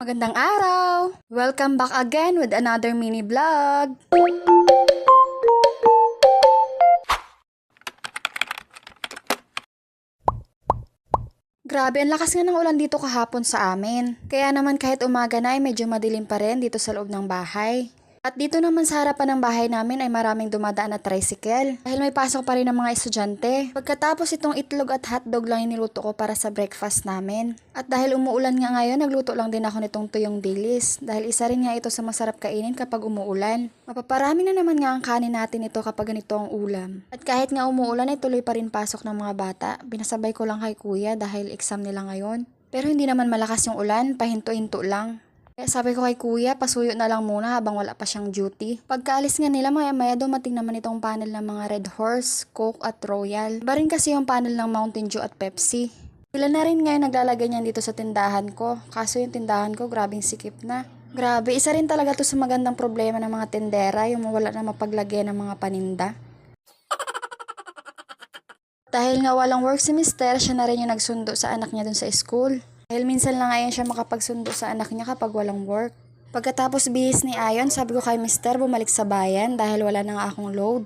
Magandang araw! Welcome back again with another mini vlog. Grabe, ang lakas nga ng ulan dito kahapon sa amin. Kaya naman kahit umaga na ay medyo madilim pa rin dito sa loob ng bahay. At dito naman sa harapan ng bahay namin ay maraming dumadaan na tricycle. Dahil may pasok pa rin ng mga estudyante. Pagkatapos itong itlog at hotdog lang iniluto ko para sa breakfast namin. At dahil umuulan nga ngayon, nagluto lang din ako nitong tuyong dilis. Dahil isa rin nga ito sa masarap kainin kapag umuulan. Mapaparami na naman nga ang kanin natin ito kapag ganito ang ulam. At kahit nga umuulan ay tuloy pa rin pasok ng mga bata. Binasabay ko lang kay kuya dahil exam nila ngayon. Pero hindi naman malakas yung ulan, pahinto-hinto lang. Kaya sabi ko kay kuya, pasuyo na lang muna habang wala pa siyang duty. Pagkaalis nga nila, maya-maya dumating naman itong panel ng mga Red Horse, Coke at Royal. Iba rin kasi yung panel ng Mountain Dew at Pepsi. Sila na rin ngayon naglalagay niyan dito sa tindahan ko. Kaso yung tindahan ko, grabing sikip na. Grabe, isa rin talaga to sa magandang problema ng mga tendera, yung wala na mapaglagyan ng mga paninda. Dahil nga walang work si Mister, siya na rin yung nagsundo sa anak niya dun sa school. Dahil minsan lang ngayon siya makapagsundo sa anak niya kapag walang work. Pagkatapos bihis ni Ayon, sabi ko kay Mister bumalik sa bayan dahil wala na nga akong load.